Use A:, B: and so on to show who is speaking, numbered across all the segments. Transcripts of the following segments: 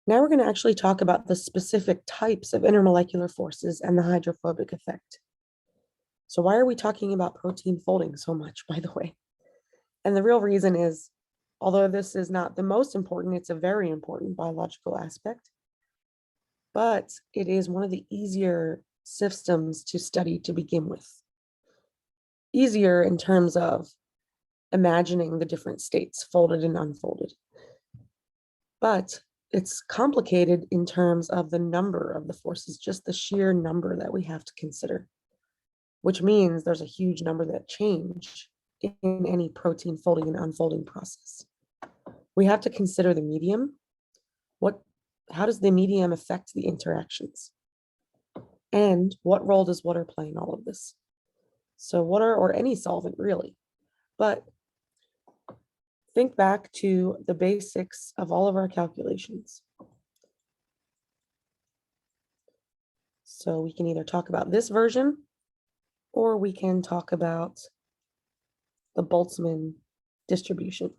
A: Now we're going to actually talk about the specific types of intermolecular forces and the hydrophobic effect. So why are we talking about protein folding so much, by the way? And the real reason is, although this is not the most important, it's a very important biological aspect, but it is one of the easier systems to study to begin with. Easier in terms of imagining the different states, folded and unfolded. But it's complicated in terms of the number of the forces, just the sheer number that we have to consider, which means there's a huge number that change in any protein folding and unfolding process. We have to consider the medium. How does the medium affect the interactions? And what role does water play in all of this? So water, or any solvent really, but think back to the basics of all of our calculations. So we can either talk about this version, or we can talk about the Boltzmann distribution.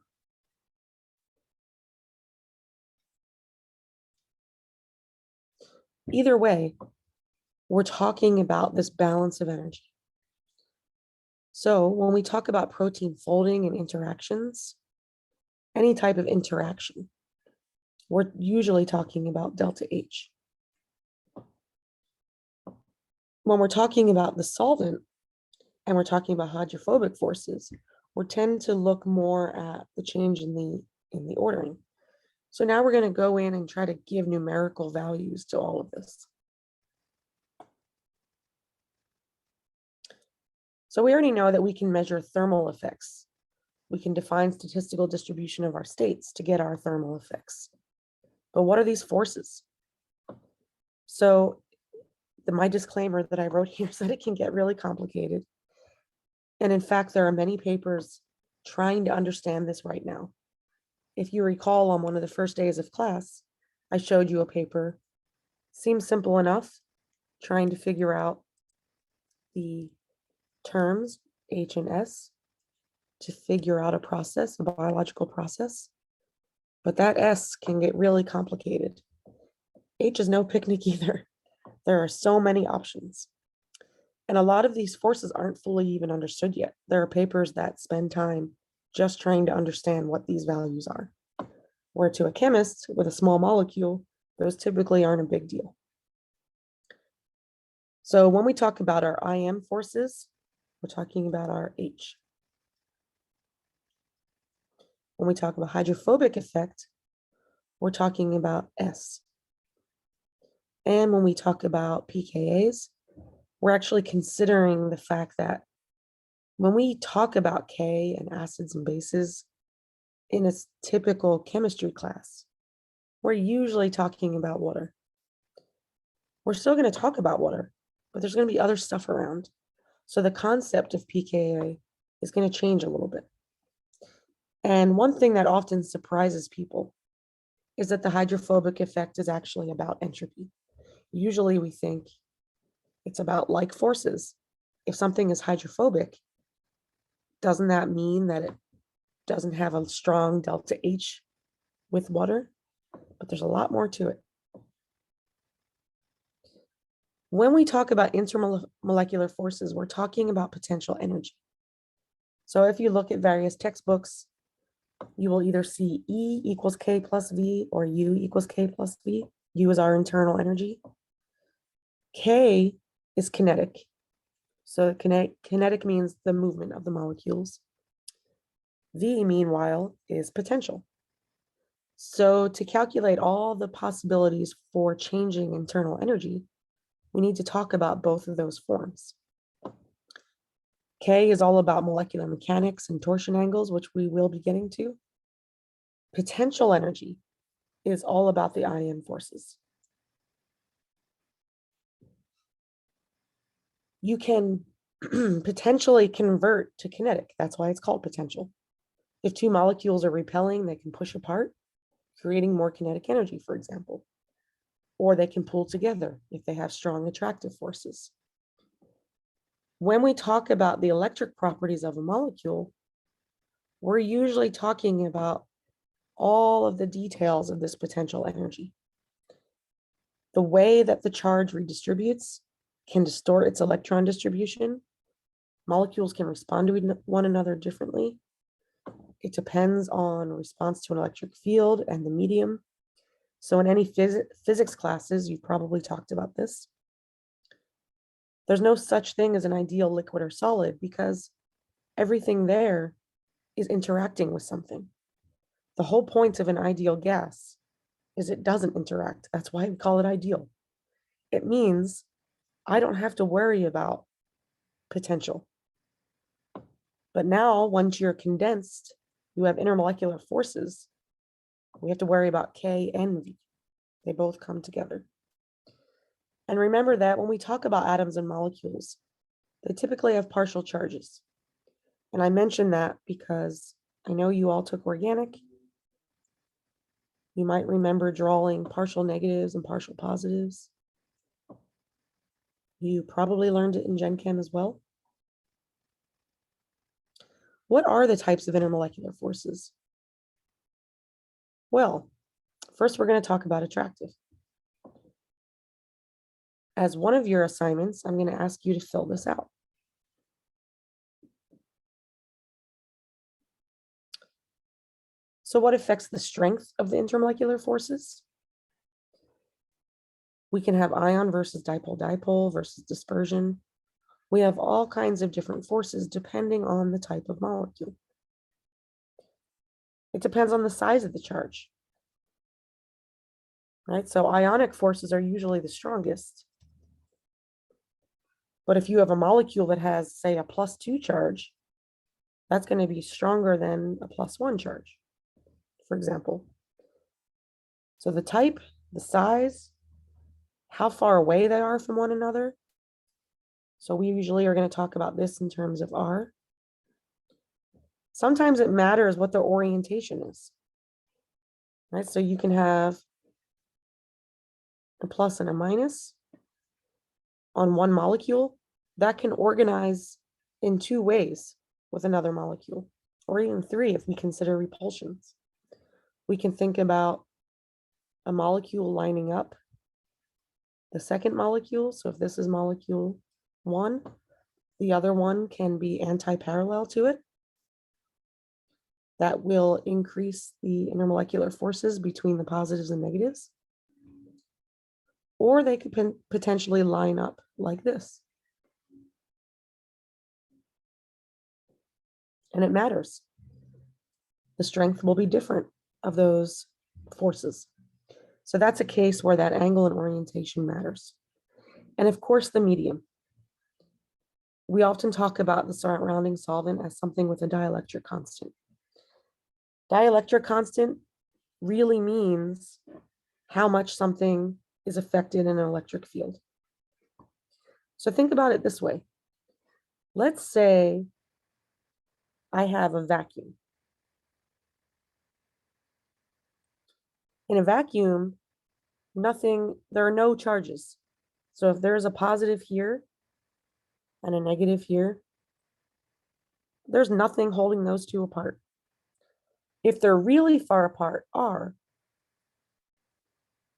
A: Either way, we're talking about this balance of energy. So when we talk about protein folding and interactions, any type of interaction, we're usually talking about delta H. When we're talking about the solvent and we're talking about hydrophobic forces, we tend to look more at the change in the ordering. So now we're going to go in and try to give numerical values to all of this. So we already know that we can measure thermal effects. We can define statistical distribution of our states to get our thermal effects. But what are these forces? So my disclaimer that I wrote here is that it can get really complicated. And in fact, there are many papers trying to understand this right now. If you recall, on one of the first days of class, I showed you a paper. Seems simple enough, trying to figure out the terms H and S to figure out a process, a biological process. But that S can get really complicated. H is no picnic either. There are so many options. And a lot of these forces aren't fully even understood yet. There are papers that spend time just trying to understand what these values are. Where to a chemist with a small molecule, those typically aren't a big deal. So when we talk about our IM forces, we're talking about our H. When we talk about hydrophobic effect, we're talking about S. And when we talk about pKa's, we're actually considering the fact that when we talk about K and acids and bases in a typical chemistry class, we're usually talking about water. We're still going to talk about water, but there's going to be other stuff around. So the concept of pKa is going to change a little bit. And one thing that often surprises people is that the hydrophobic effect is actually about entropy. Usually we think it's about like forces. If something is hydrophobic, doesn't that mean that it doesn't have a strong delta H with water? But there's a lot more to it. When we talk about intermolecular forces, we're talking about potential energy. So if you look at various textbooks, you will either see E equals K plus V or U equals K plus V. U is our internal energy. K is kinetic. So kinetic means the movement of the molecules. V, meanwhile, is potential. So to calculate all the possibilities for changing internal energy, we need to talk about both of those forms. K is all about molecular mechanics and torsion angles, which we will be getting to. Potential energy is all about the IM forces. You can potentially convert to kinetic. That's why it's called potential. If two molecules are repelling, they can push apart, creating more kinetic energy, for example. Or they can pull together if they have strong attractive forces. When we talk about the electric properties of a molecule, we're usually talking about all of the details of this potential energy. The way that the charge redistributes can distort its electron distribution. Molecules can respond to one another differently. It depends on response to an electric field and the medium. So in any physics classes, you've probably talked about this. There's no such thing as an ideal liquid or solid because everything there is interacting with something. The whole point of an ideal gas is it doesn't interact. That's why we call it ideal. It means I don't have to worry about potential. But now, once you're condensed, you have intermolecular forces. We have to worry about K and V. They both come together. And remember that when we talk about atoms and molecules, they typically have partial charges. And I mention that because I know you all took organic. You might remember drawing partial negatives and partial positives. You probably learned it in Gen Chem as well. What are the types of intermolecular forces? Well, first we're going to talk about attractive. As one of your assignments, I'm going to ask you to fill this out. So what affects the strength of the intermolecular forces? We can have ion versus dipole versus dispersion. We have all kinds of different forces depending on the type of molecule. It depends on the size of the charge, right? So ionic forces are usually the strongest. But if you have a molecule that has, say, a +2 charge, that's going to be stronger than a +1 charge, for example. So the type, the size, how far away they are from one another. So we usually are going to talk about this in terms of R. Sometimes it matters what their orientation is, right? So you can have a plus and a minus on one molecule that can organize in 2 ways with another molecule, or even 3 if we consider repulsions. We can think about a molecule lining up the second molecule. So if this is molecule 1, the other one can be anti-parallel to it. That will increase the intermolecular forces between the positives and negatives. Or they could potentially line up like this. And it matters. The strength will be different of those forces. So that's a case where that angle and orientation matters. And of course, the medium. We often talk about the surrounding solvent as something with a dielectric constant. Dielectric constant really means how much something is affected in an electric field. So think about it this way. Let's say I have a vacuum. In a vacuum, there are no charges. So if there's a positive here and a negative here, there's nothing holding those two apart. If they're really far apart, R,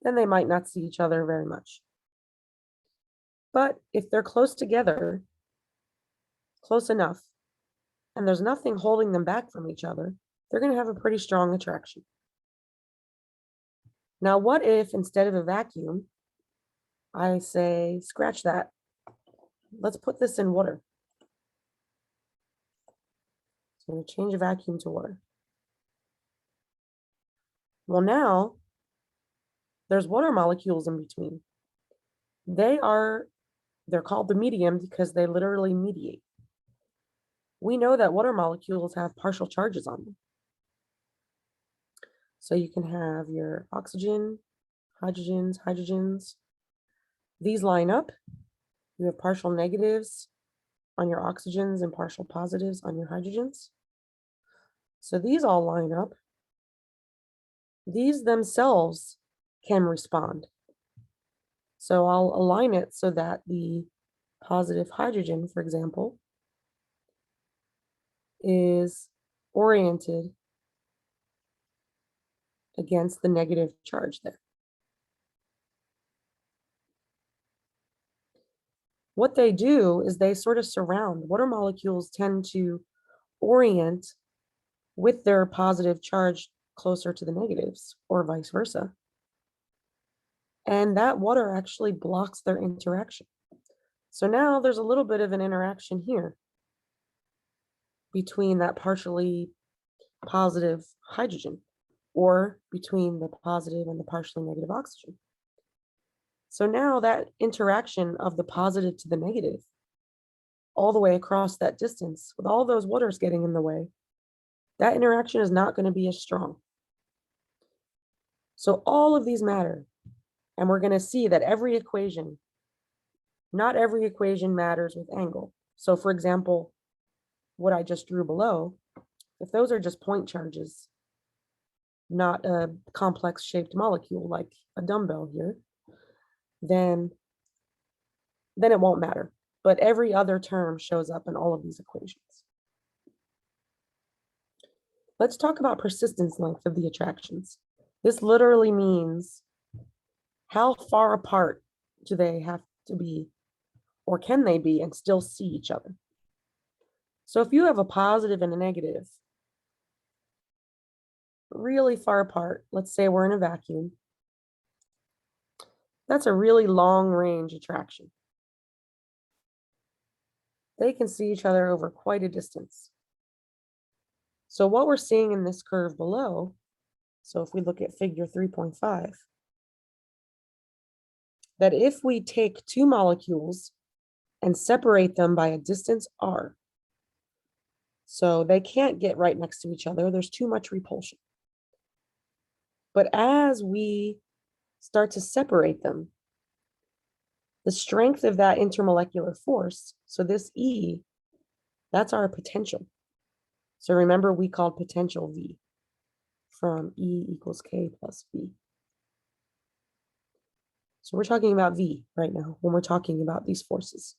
A: then they might not see each other very much. But if they're close together, close enough, and there's nothing holding them back from each other, they're going to have a pretty strong attraction. Now, what if instead of a vacuum, I say, scratch that. Let's put this in water. So I'm going to change a vacuum to water. Well, now there's water molecules in between. They're called the medium because they literally mediate. We know that water molecules have partial charges on them. So you can have your oxygen, hydrogens. These line up. You have partial negatives on your oxygens and partial positives on your hydrogens. So these all line up. These themselves can respond. So I'll align it so that the positive hydrogen, for example, is oriented against the negative charge there. what they do is they sort of surround. Water molecules tend to orient with their positive charge closer to the negatives or vice versa. And that water actually blocks their interaction. So now there's a little bit of an interaction here between that partially positive hydrogen or between the positive and the partially negative oxygen. So now that interaction of the positive to the negative all the way across that distance with all those waters getting in the way, that interaction is not going to be as strong. So all of these matter. And we're going to see that every equation, not every equation matters with angle. So for example, what I just drew below, if those are just point charges, not a complex shaped molecule like a dumbbell here, then it won't matter. But every other term shows up in all of these equations. Let's talk about persistence length of the attractions. This literally means how far apart do they have to be, or can they be and still see each other? So if you have a positive and a negative really far apart, let's say we're in a vacuum, that's a really long range attraction. They can see each other over quite a distance. So what we're seeing in this curve below, so if we look at figure 3.5, that if we take two molecules and separate them by a distance r, so they can't get right next to each other, there's too much repulsion. But as we start to separate them, the strength of that intermolecular force, so this E, that's our potential. So remember, we called potential V from E equals K plus V. So we're talking about V right now when we're talking about these forces.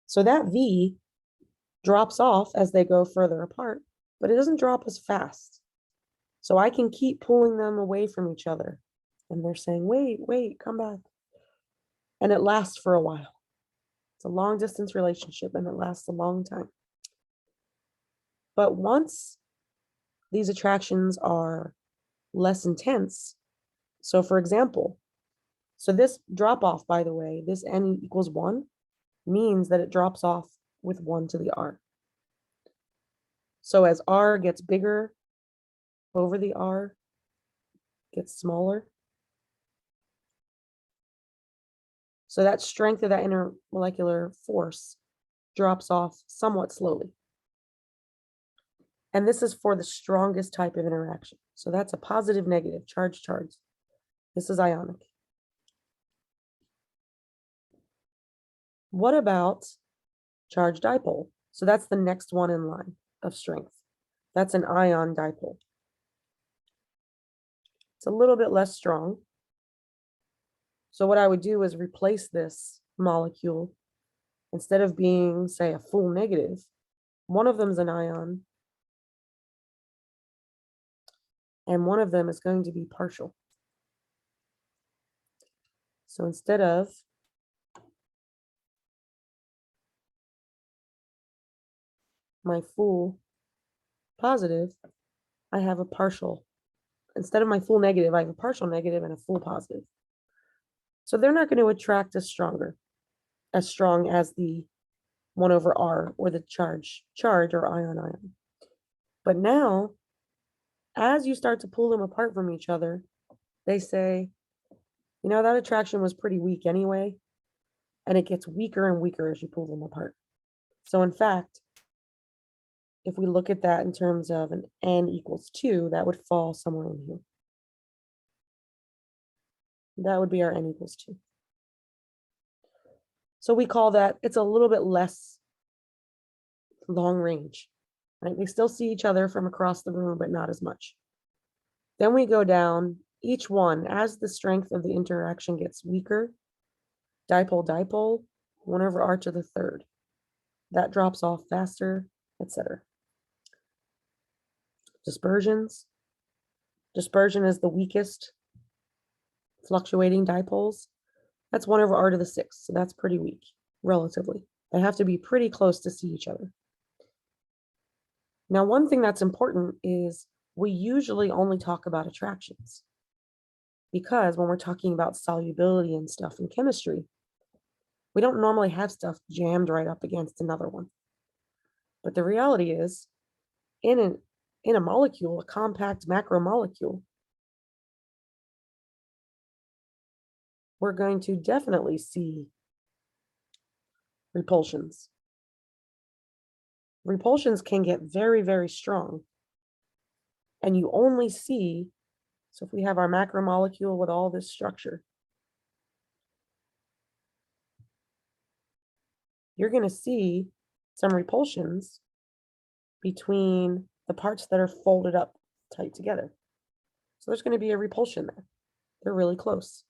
A: So that V drops off as they go further apart, but it doesn't drop as fast. So I can keep pulling them away from each other. And they're saying, wait, come back. And it lasts for a while. It's a long distance relationship and it lasts a long time. But once these attractions are less intense, so for example, so this drop off, by the way, this n equals 1 means that it drops off with 1 to the r. So as r gets bigger over the r, gets smaller. So that strength of that intermolecular force drops off somewhat slowly. And this is for the strongest type of interaction. So that's a positive, negative, charge. This is ionic. What about charge dipole? So that's the next one in line of strength. That's an ion dipole. It's a little bit less strong. So what I would do is replace this molecule. Instead of being, say, a full negative, one of them is an ion, and one of them is going to be partial. So instead of my full positive, I have a partial. Instead of my full negative, I have a partial negative and a full positive. So they're not going to attract as strong as the 1 over r or the charge or ion. But now, as you start to pull them apart from each other, they say, you know, that attraction was pretty weak anyway, and it gets weaker and weaker as you pull them apart. So in fact, if we look at that in terms of an n equals 2, that would fall somewhere in here. That would be our n equals 2. So we call that, it's a little bit less long range, right? They still see each other from across the room, but not as much. Then we go down each one as the strength of the interaction gets weaker. Dipole, 1 over r to the 3rd. That drops off faster, etc. Dispersions. Dispersion is the weakest fluctuating dipoles. That's 1 over r to the 6th, so that's pretty weak, relatively. They have to be pretty close to see each other. Now, one thing that's important is we usually only talk about attractions, because when we're talking about solubility and stuff in chemistry, we don't normally have stuff jammed right up against another one. But the reality is, in a molecule, a compact macromolecule, we're going to definitely see repulsions. Repulsions can get very, very strong. And you only see, so if we have our macromolecule with all this structure, you're going to see some repulsions between the parts that are folded up tight together. So there's going to be a repulsion there. They're really close.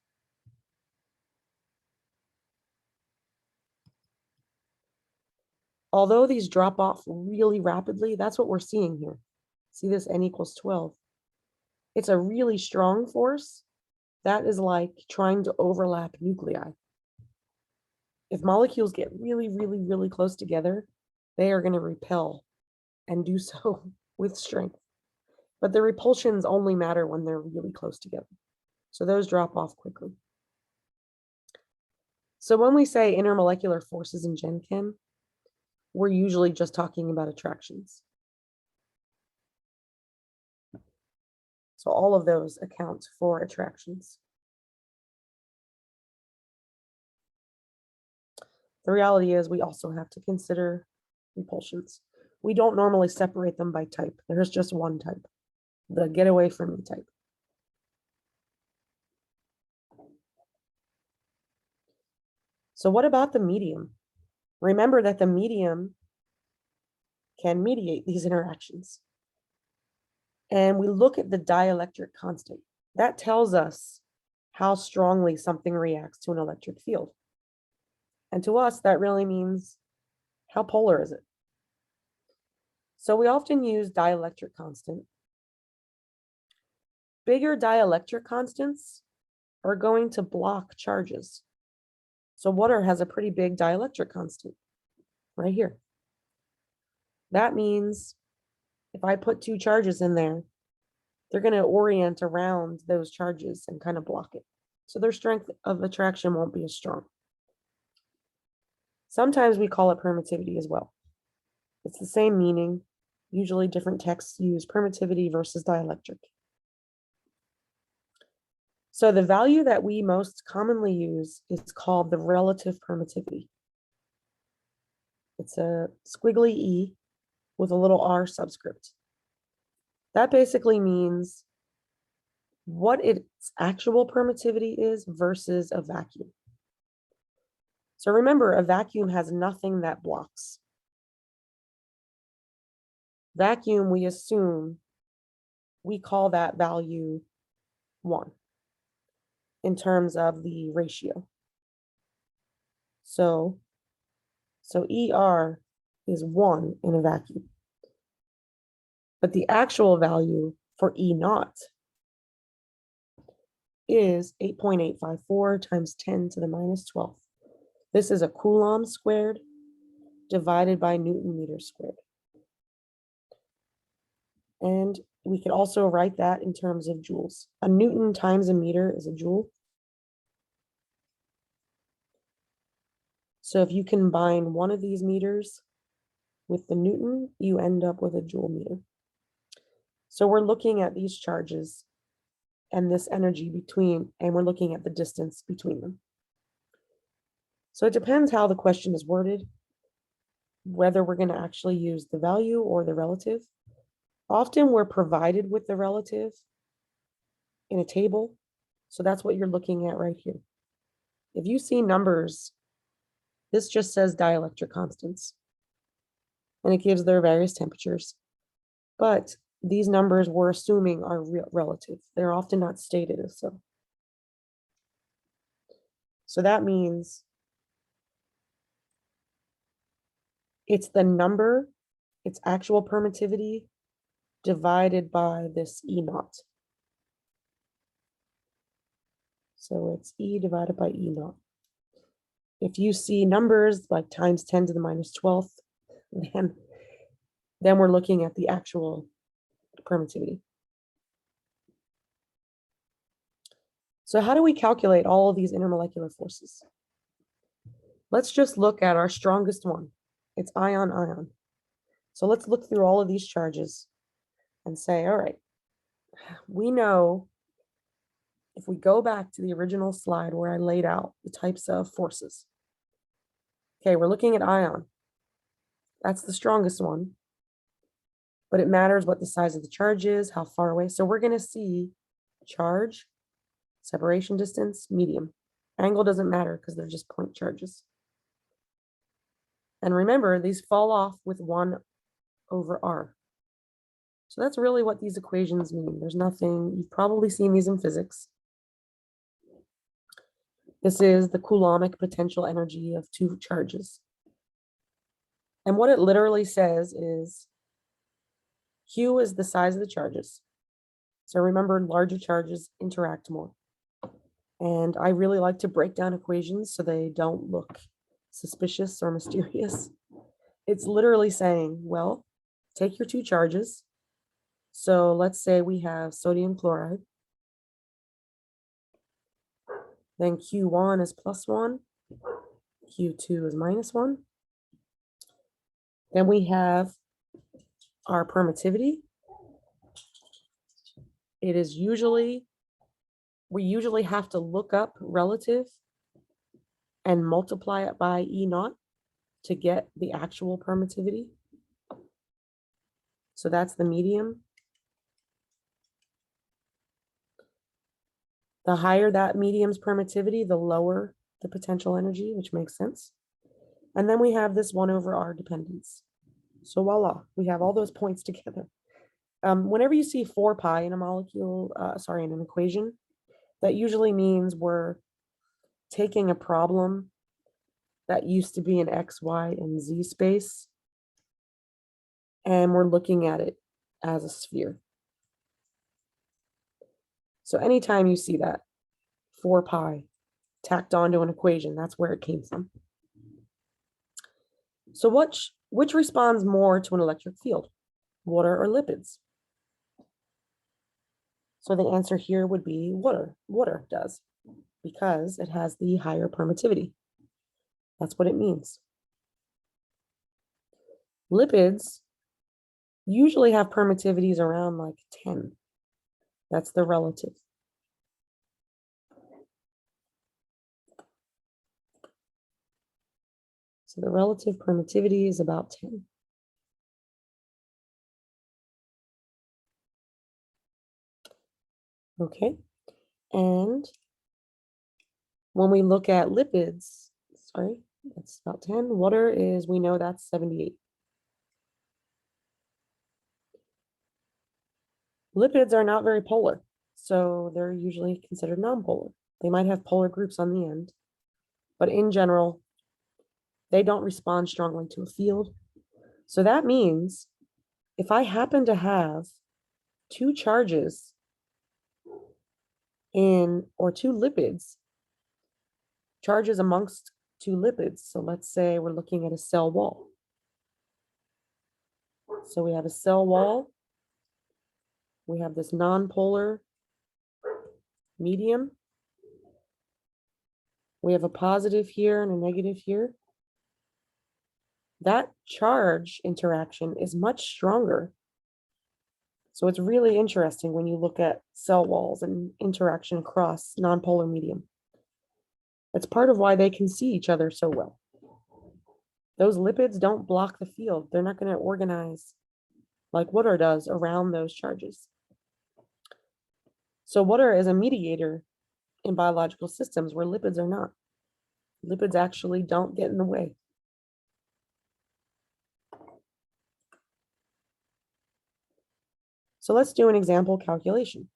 A: Although these drop off really rapidly, that's what we're seeing here. See this n equals 12. It's a really strong force. That is like trying to overlap nuclei. If molecules get really, really, really close together, they are going to repel and do so with strength. But the repulsions only matter when they're really close together. So those drop off quickly. So when we say intermolecular forces in Gen Chem, we're usually just talking about attractions. So all of those account for attractions. The reality is we also have to consider repulsions. We don't normally separate them by type. There's just one type, the get away from me type. So what about the medium? Remember that the medium can mediate these interactions. And we look at the dielectric constant. That tells us how strongly something reacts to an electric field. And to us, that really means how polar is it? So we often use dielectric constant. Bigger dielectric constants are going to block charges. So water has a pretty big dielectric constant right here. That means if I put 2 charges in there, they're going to orient around those charges and kind of block it. So their strength of attraction won't be as strong. Sometimes we call it permittivity as well. It's the same meaning. Usually different texts use permittivity versus dielectric. So the value that we most commonly use is called the relative permittivity. It's a squiggly E with a little r subscript. That basically means what its actual permittivity is versus a vacuum. So remember, a vacuum has nothing that blocks. Vacuum, we assume, we call that value 1 in terms of the ratio. So ER is 1 in a vacuum. But the actual value for E naught is 8.854 times 10 to the minus 12. This is a Coulomb squared divided by Newton meter squared. And we could also write that in terms of joules. A Newton times a meter is a joule. So if you combine one of these meters with the Newton, you end up with a joule meter. So we're looking at these charges and this energy between, and we're looking at the distance between them. So it depends how the question is worded, whether we're going to actually use the value or the relative. Often we're provided with the relative in a table. So that's what you're looking at right here. If you see numbers, this just says dielectric constants. And it gives their various temperatures. But these numbers we're assuming are relative. They're often not stated as so. So that means it's the number, its actual permittivity, divided by this E naught. So it's E divided by E naught. If you see numbers like times 10 to the minus 12th, then we're looking at the actual permittivity. So how do we calculate all of these intermolecular forces? Let's just look at our strongest one. It's ion-ion. So let's look through all of these charges and say, all right, we know if we go back to the original slide where I laid out the types of forces. Okay, we're looking at ion. That's the strongest one. But it matters what the size of the charge is, how far away. So we're going to see charge, separation distance, medium. Angle doesn't matter because they're just point charges. And remember, these fall off with 1 over r. So that's really what these equations mean. There's nothing, you've probably seen these in physics. This is the Coulombic potential energy of 2 charges. And what it literally says is Q is the size of the charges. So remember, larger charges interact more. And I really like to break down equations so they don't look suspicious or mysterious. It's literally saying, well, take your 2 charges. So let's say we have sodium chloride. Then Q1 is +1. Q2 is -1. Then we have our permittivity. It is usually, we usually have to look up relative and multiply it by E0 to get the actual permittivity. So that's the medium. The higher that medium's permittivity, the lower the potential energy, which makes sense. And then we have this 1 over r dependence. So voila, we have all those points together. Whenever you see 4 pi in a molecule, in an equation, that usually means we're taking a problem that used to be in X, Y, and Z space, and we're looking at it as a sphere. So anytime you see that 4 pi tacked onto an equation, that's where it came from. So which responds more to an electric field, water or lipids? So the answer here would be water. Water does, because it has the higher permittivity. That's what it means. Lipids usually have permittivities around like 10. That's the relative. So the relative permittivity is about 10. Okay, and when we look at lipids, that's about 10. Water is, we know that's 78. Lipids are not very polar, so they're usually considered nonpolar. They might have polar groups on the end, but in general, they don't respond strongly to a field. So that means if I happen to have 2 charges or 2 lipids, charges amongst 2 lipids. So let's say we're looking at a cell wall. So we have a cell wall. We have this nonpolar medium. We have a positive here and a negative here. That charge interaction is much stronger. So it's really interesting when you look at cell walls and interaction across nonpolar medium. That's part of why they can see each other so well. Those lipids don't block the field. They're not going to organize like water does around those charges. So water is a mediator in biological systems where lipids are not. Lipids actually don't get in the way. So let's do an example calculation.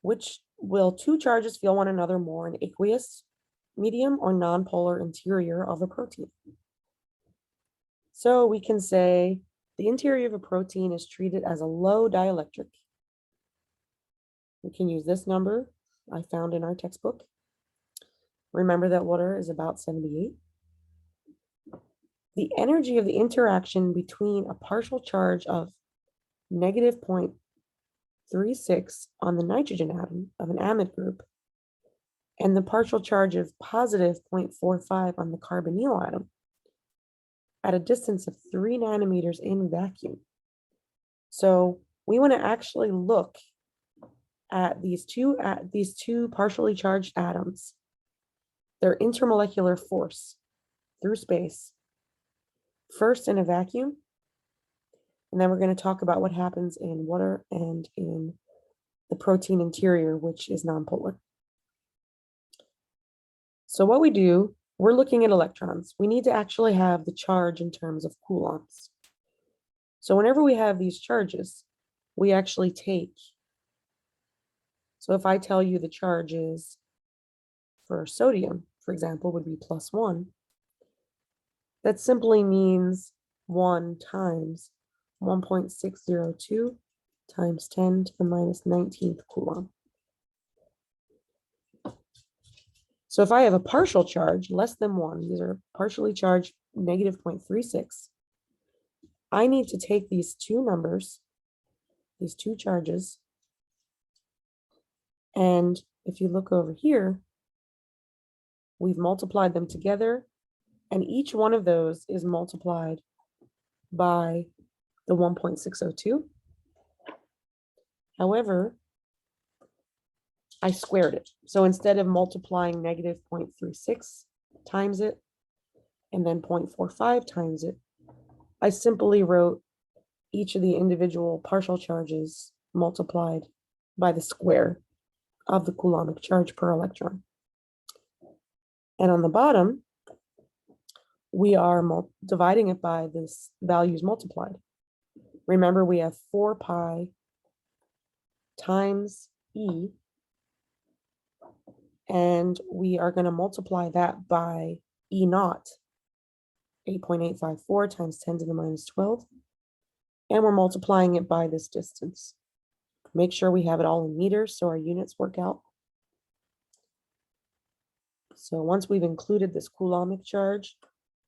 A: Which will 2 charges feel one another more in aqueous medium or nonpolar interior of a protein? So we can say the interior of a protein is treated as a low dielectric. We can use this number I found in our textbook. Remember that water is about 78. The energy of the interaction between a partial charge of negative 0.36 on the nitrogen atom of an amide group and the partial charge of positive 0.45 on the carbonyl atom at a distance of 3 nanometers in vacuum. So we want to actually look at these two partially charged atoms, their intermolecular force through space, first in a vacuum, and then we're going to talk about what happens in water and in the protein interior, which is nonpolar. So what we do, we're looking at electrons. We need to actually have the charge in terms of coulombs. So whenever we have these charges, we actually take. So if I tell you the charge is for sodium, for example, would be +1, that simply means 1 times 1.602 times 10 to the minus 19th coulomb. So if I have a partial charge less than 1, these are partially charged negative 0.36, I need to take these two numbers, these two charges, and if you look over here, we've multiplied them together, and each one of those is multiplied by the 1.602. However, I squared it. So instead of multiplying negative 0.36 times it, and then 0.45 times it, I simply wrote each of the individual partial charges multiplied by the square of the Coulombic charge per electron. And on the bottom, we are dividing it by this values multiplied. Remember, we have 4 pi times E, and we are going to multiply that by E naught, 8.854 times 10 to the minus 12, and we're multiplying it by this distance. Make sure we have it all in meters so our units work out. So once we've included this Coulombic charge,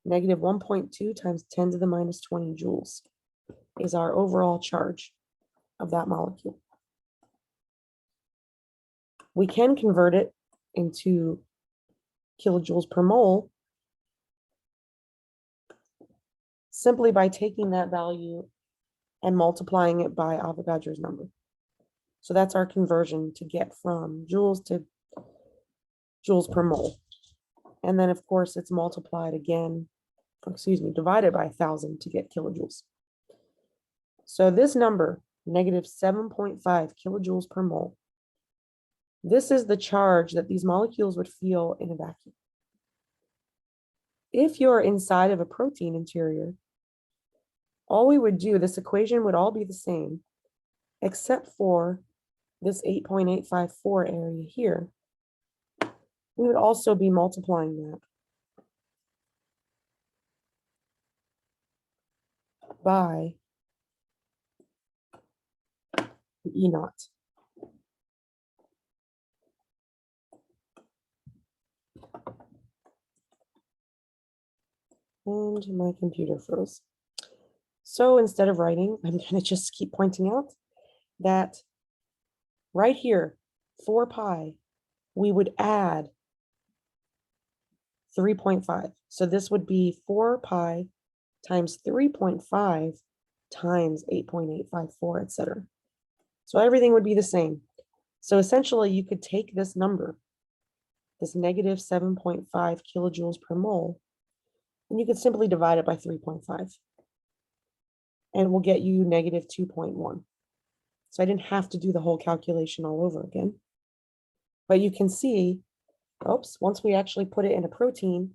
A: negative 1.2 times 10 to the minus 20 joules is our overall charge of that molecule. We can convert it into kilojoules per mole simply by taking that value and multiplying it by Avogadro's number. So that's our conversion to get from joules to joules per mole. And then, of course, it's multiplied again, divided by 1,000 to get kilojoules. So this number, negative 7.5 kilojoules per mole, this is the charge that these molecules would feel in a vacuum. If you're inside of a protein interior, all we would do, this equation would all be the same, except for this 8.854 area here. We would also be multiplying that by E naught. And my computer froze. So instead of writing, I'm going to just keep pointing out that right here, 4 pi, we would add 3.5. So this would be 4 pi times 3.5 times 8.854, etc. So everything would be the same. So essentially, you could take this number, this negative 7.5 kilojoules per mole, and you could simply divide it by 3.5. And it will get you negative 2.1. So I didn't have to do the whole calculation all over again. But you can see, once we actually put it in a protein,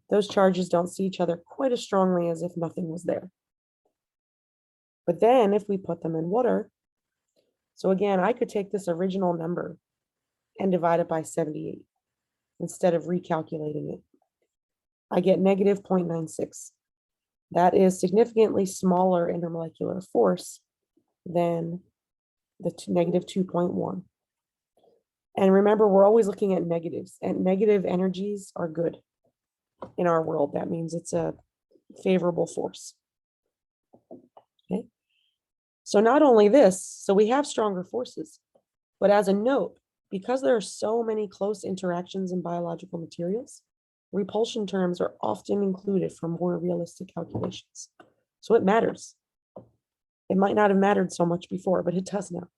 A: those charges don't see each other quite as strongly as if nothing was there. But then if we put them in water, so again, I could take this original number and divide it by 78 instead of recalculating it. I get negative 0.96. That is significantly smaller intermolecular force than the negative 2.1. And remember, we're always looking at negatives, and negative energies are good in our world. That means it's a favorable force. Okay. So not only this, so we have stronger forces, but as a note, because there are so many close interactions in biological materials, repulsion terms are often included for more realistic calculations. So it matters. It might not have mattered so much before, but it does now.